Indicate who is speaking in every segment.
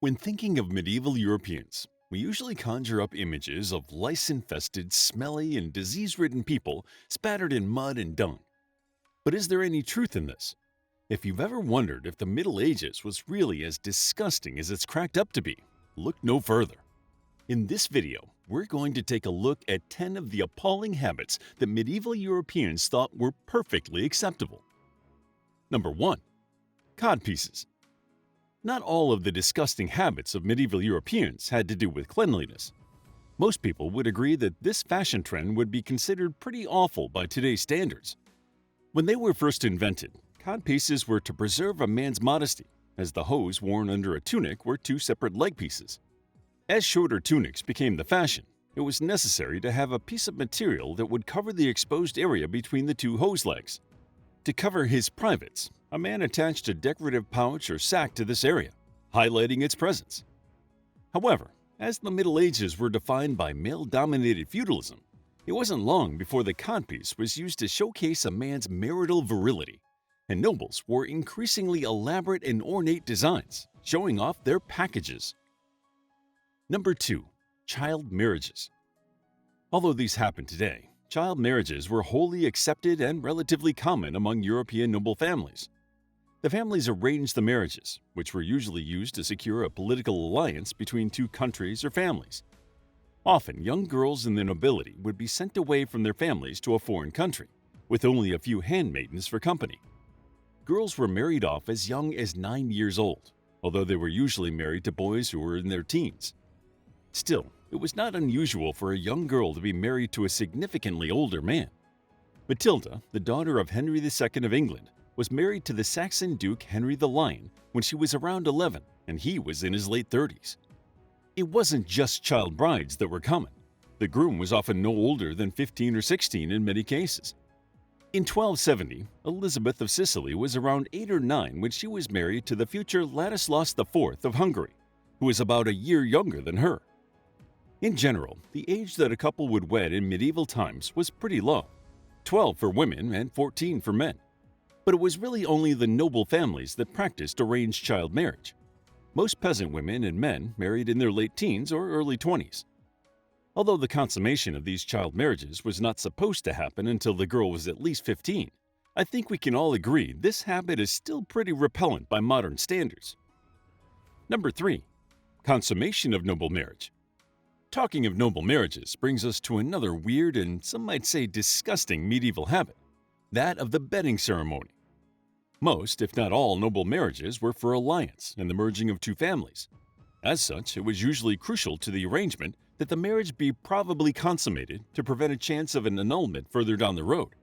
Speaker 1: When thinking of medieval Europeans, we usually conjure up images of lice-infested, smelly, and disease-ridden people spattered in mud and dung. But is there any truth in this? If you've ever wondered if the Middle Ages was really as disgusting as it's cracked up to be, look no further. In this video, we're going to take a look at 10 of the appalling habits that medieval Europeans thought were perfectly acceptable. Number 1. Codpieces. Not all of the disgusting habits of medieval Europeans had to do with cleanliness. Most people would agree that this fashion trend would be considered pretty awful by today's standards. When they were first invented, codpieces were to preserve a man's modesty, as the hose worn under a tunic were two separate leg pieces. As shorter tunics became the fashion, it was necessary to have a piece of material that would cover the exposed area between the two hose legs. To cover his privates, a man attached a decorative pouch or sack to this area, highlighting its presence. However, as the Middle Ages were defined by male-dominated feudalism, it wasn't long before the codpiece was used to showcase a man's marital virility, and nobles wore increasingly elaborate and ornate designs, showing off their packages. Number 2. Child marriages. Although these happen today, child marriages were wholly accepted and relatively common among European noble families. The families arranged the marriages, which were usually used to secure a political alliance between two countries or families. Often, young girls in the nobility would be sent away from their families to a foreign country, with only a few handmaidens for company. Girls were married off as young as 9 years old, although they were usually married to boys who were in their teens. Still, it was not unusual for a young girl to be married to a significantly older man. Matilda, the daughter of Henry II of England, was married to the Saxon Duke Henry the Lion when she was around 11 and he was in his late 30s. It wasn't just child brides that were common. The groom was often no older than 15 or 16 in many cases. In 1270, Elizabeth of Sicily was around 8 or 9 when she was married to the future Ladislaus IV of Hungary, who was about a year younger than her. In general, the age that a couple would wed in medieval times was pretty low, 12 for women and 14 for men. But it was really only the noble families that practiced arranged child marriage. Most peasant women and men married in their late teens or early 20s. Although the consummation of these child marriages was not supposed to happen until the girl was at least 15, I think we can all agree this habit is still pretty repellent by modern standards. Number 3. Consummation of noble marriage. Talking of noble marriages brings us to another weird and some might say disgusting medieval habit, that of the bedding ceremony. Most, if not all, noble marriages were for alliance and the merging of two families. As such, it was usually crucial to the arrangement that the marriage be probably consummated to prevent a chance of an annulment further down the road.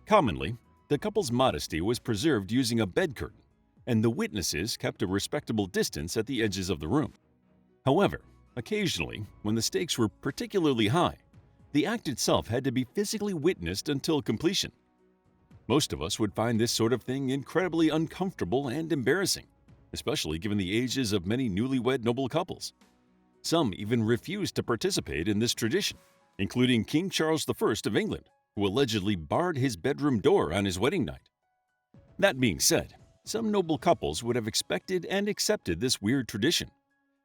Speaker 1: Commonly, the couple's modesty was preserved using a bed curtain, and the witnesses kept a respectable distance at the edges of the room. However, occasionally, when the stakes were particularly high, the act itself had to be physically witnessed until completion. Most of us would find this sort of thing incredibly uncomfortable and embarrassing, especially given the ages of many newlywed noble couples. Some even refused to participate in this tradition, including King Charles I of England, who allegedly barred his bedroom door on his wedding night. That being said, some noble couples would have expected and accepted this weird tradition.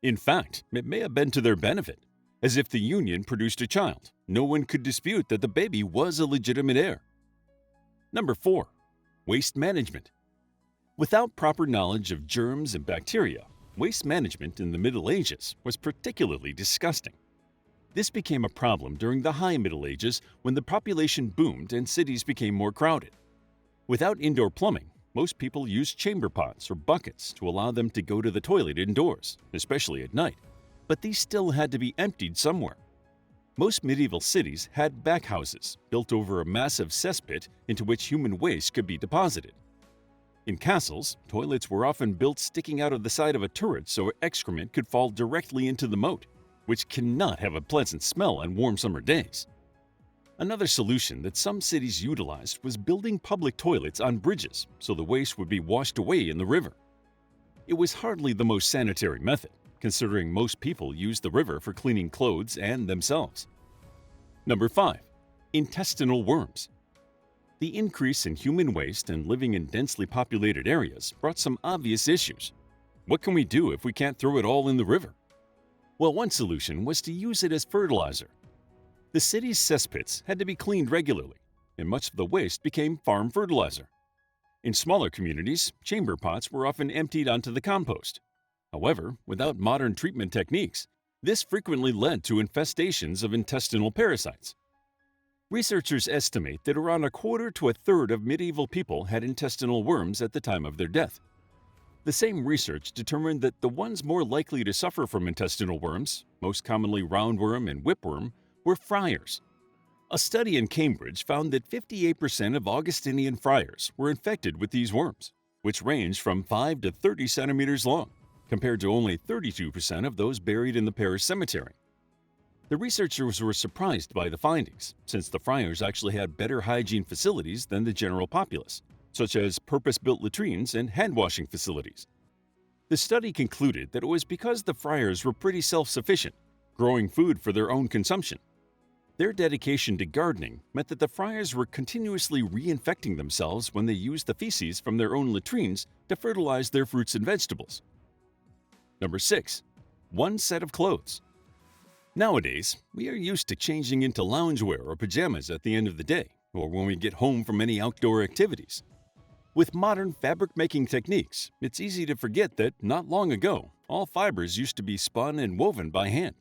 Speaker 1: In fact, it may have been to their benefit, as if the union produced a child. No one could dispute that the baby was a legitimate heir. Number 4. Waste management. Without proper knowledge of germs and bacteria, waste management in the Middle Ages was particularly disgusting. This became a problem during the High Middle Ages when the population boomed and cities became more crowded. Without indoor plumbing, most people used chamber pots or buckets to allow them to go to the toilet indoors, especially at night, but these still had to be emptied somewhere. Most medieval cities had backhouses built over a massive cesspit into which human waste could be deposited. In castles, toilets were often built sticking out of the side of a turret so excrement could fall directly into the moat, which cannot have a pleasant smell on warm summer days. Another solution that some cities utilized was building public toilets on bridges so the waste would be washed away in the river. It was hardly the most sanitary method, considering most people used the river for cleaning clothes and themselves. Number 5. Intestinal worms. The increase in human waste and living in densely populated areas brought some obvious issues. What can we do if we can't throw it all in the river? Well, one solution was to use it as fertilizer. The city's cesspits had to be cleaned regularly, and much of the waste became farm fertilizer. In smaller communities, chamber pots were often emptied onto the compost. However, without modern treatment techniques, this frequently led to infestations of intestinal parasites. Researchers estimate that around a quarter to a third of medieval people had intestinal worms at the time of their death. The same research determined that the ones more likely to suffer from intestinal worms, most commonly roundworm and whipworm, were friars. A study in Cambridge found that 58% of Augustinian friars were infected with these worms, which ranged from 5 to 30 centimeters long, compared to only 32% of those buried in the parish cemetery. The researchers were surprised by the findings, since the friars actually had better hygiene facilities than the general populace, such as purpose-built latrines and hand-washing facilities. The study concluded that it was because the friars were pretty self-sufficient, growing food for their own consumption. Their dedication to gardening meant that the friars were continuously reinfecting themselves when they used the feces from their own latrines to fertilize their fruits and vegetables. Number 6. One set of clothes. Nowadays, we are used to changing into loungewear or pajamas at the end of the day, or when we get home from any outdoor activities. With modern fabric-making techniques, it's easy to forget that not long ago, all fibers used to be spun and woven by hand.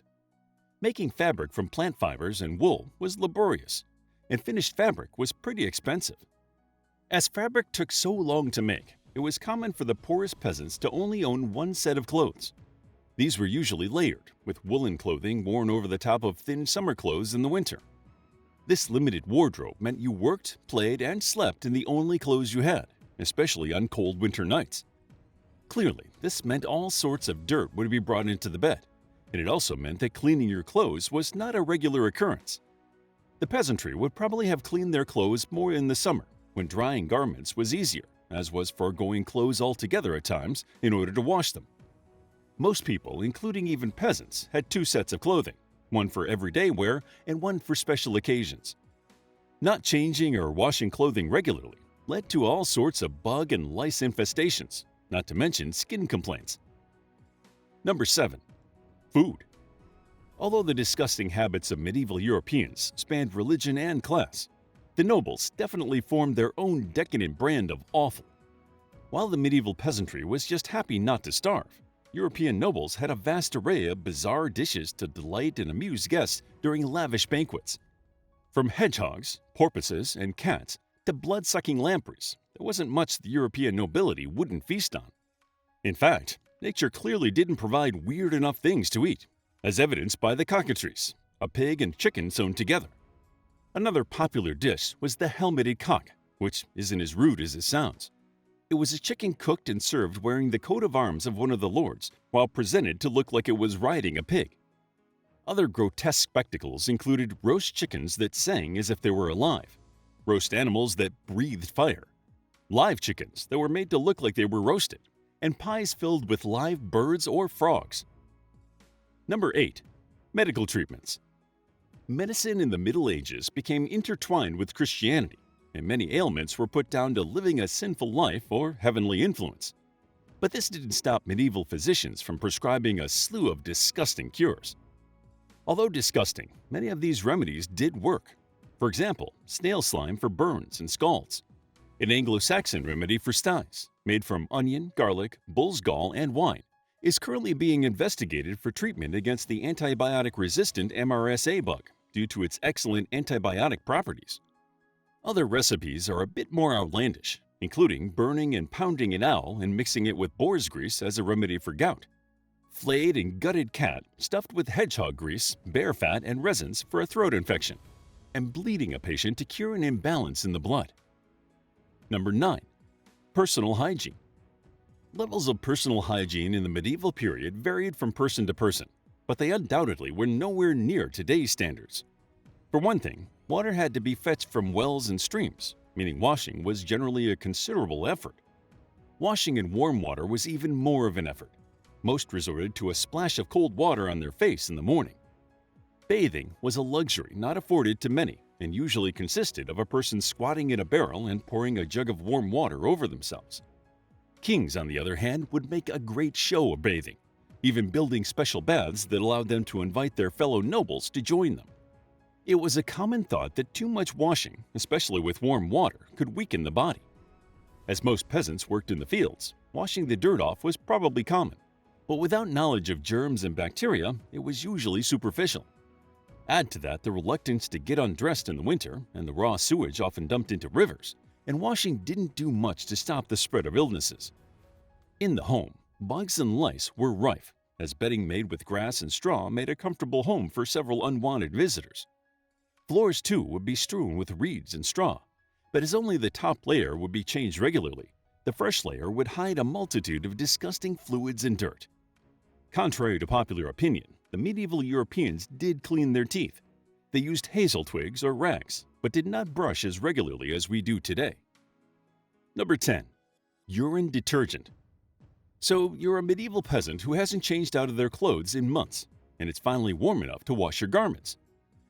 Speaker 1: Making fabric from plant fibers and wool was laborious, and finished fabric was pretty expensive. As fabric took so long to make, it was common for the poorest peasants to only own one set of clothes. These were usually layered, with woolen clothing worn over the top of thin summer clothes in the winter. This limited wardrobe meant you worked, played, and slept in the only clothes you had, especially on cold winter nights. Clearly, this meant all sorts of dirt would be brought into the bed, and it also meant that cleaning your clothes was not a regular occurrence. The peasantry would probably have cleaned their clothes more in the summer, when drying garments was easier, as was foregoing clothes altogether at times in order to wash them. Most people, including even peasants, had two sets of clothing, one for everyday wear and one for special occasions. Not changing or washing clothing regularly led to all sorts of bug and lice infestations, not to mention skin complaints. Number 7. Food. Although the disgusting habits of medieval Europeans spanned religion and class, the nobles definitely formed their own decadent brand of awful. While the medieval peasantry was just happy not to starve, European nobles had a vast array of bizarre dishes to delight and amuse guests during lavish banquets. From hedgehogs, porpoises, and cats to blood-sucking lampreys, there wasn't much the European nobility wouldn't feast on. In fact, nature clearly didn't provide weird enough things to eat, as evidenced by the cockatrice, a pig and chicken sewn together. Another popular dish was the helmeted cock, which isn't as rude as it sounds. It was a chicken cooked and served wearing the coat of arms of one of the lords, while presented to look like it was riding a pig. Other grotesque spectacles included roast chickens that sang as if they were alive, roast animals that breathed fire, live chickens that were made to look like they were roasted, and pies filled with live birds or frogs. Number 8. Medical treatments. Medicine in the Middle Ages became intertwined with Christianity, and many ailments were put down to living a sinful life or heavenly influence. But this didn't stop medieval physicians from prescribing a slew of disgusting cures. Although disgusting, many of these remedies did work. For example, snail slime for burns and scalds, an Anglo-Saxon remedy for styes, made from onion, garlic, bull's gall, and wine, is currently being investigated for treatment against the antibiotic-resistant MRSA bug due to its excellent antibiotic properties. Other recipes are a bit more outlandish, including burning and pounding an owl and mixing it with boar's grease as a remedy for gout, flayed and gutted cat stuffed with hedgehog grease, bear fat, and resins for a throat infection, and bleeding a patient to cure an imbalance in the blood. Number 9. Personal hygiene. Levels of personal hygiene in the medieval period varied from person to person, but they undoubtedly were nowhere near today's standards. For one thing, water had to be fetched from wells and streams, meaning washing was generally a considerable effort. Washing in warm water was even more of an effort. Most resorted to a splash of cold water on their face in the morning. Bathing was a luxury not afforded to many and usually consisted of a person squatting in a barrel and pouring a jug of warm water over themselves. Kings, on the other hand, would make a great show of bathing, even building special baths that allowed them to invite their fellow nobles to join them. It was a common thought that too much washing, especially with warm water, could weaken the body. As most peasants worked in the fields, washing the dirt off was probably common, but without knowledge of germs and bacteria, it was usually superficial. Add to that the reluctance to get undressed in the winter and the raw sewage often dumped into rivers, and washing didn't do much to stop the spread of illnesses. In the home, bugs and lice were rife, as bedding made with grass and straw made a comfortable home for several unwanted visitors. Floors, too, would be strewn with reeds and straw, but as only the top layer would be changed regularly, the fresh layer would hide a multitude of disgusting fluids and dirt. Contrary to popular opinion, the medieval Europeans did clean their teeth. They used hazel twigs or rags, but did not brush as regularly as we do today. Number 10. Urine detergent. So you're a medieval peasant who hasn't changed out of their clothes in months, and it's finally warm enough to wash your garments.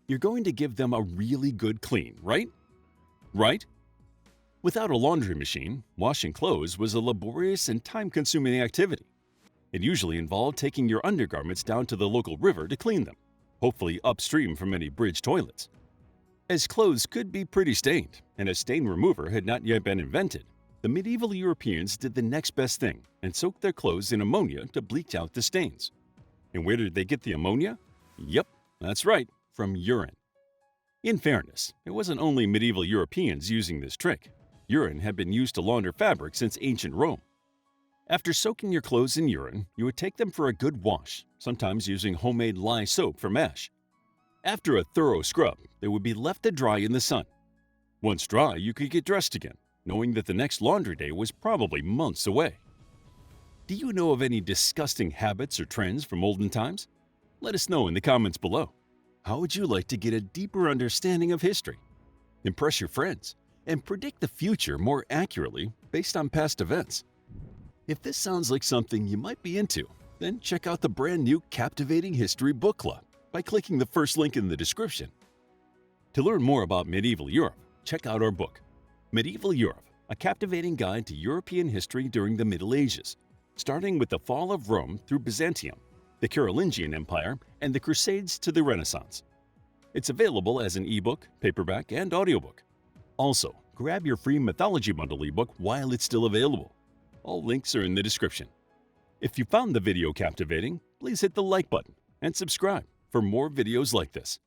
Speaker 1: You're going to give them a really good clean, right? Right? Without a laundry machine, washing clothes was a laborious and time-consuming activity. It usually involved taking your undergarments down to the local river to clean them, hopefully upstream from any bridge toilets. As clothes could be pretty stained, and a stain remover had not yet been invented, the medieval Europeans did the next best thing and soaked their clothes in ammonia to bleach out the stains. And where did they get the ammonia? Yep, that's right, from urine. In fairness, it wasn't only medieval Europeans using this trick. Urine had been used to launder fabric since ancient Rome. After soaking your clothes in urine, you would take them for a good wash, sometimes using homemade lye soap from ash. After a thorough scrub, they would be left to dry in the sun. Once dry, you could get dressed again, knowing that the next laundry day was probably months away. Do you know of any disgusting habits or trends from olden times? Let us know in the comments below. How would you like to get a deeper understanding of history, impress your friends, and predict the future more accurately based on past events? If this sounds like something you might be into, then check out the brand new Captivating History Book Club by clicking the first link in the description. To learn more about medieval Europe, check out our book, Medieval Europe, a captivating guide to European history during the Middle Ages, starting with the fall of Rome through Byzantium, the Carolingian Empire, and the Crusades to the Renaissance. It's available as an ebook, paperback, and audiobook. Also, grab your free Mythology Bundle ebook while it's still available. All links are in the description. If you found the video captivating, please hit the like button and subscribe for more videos like this.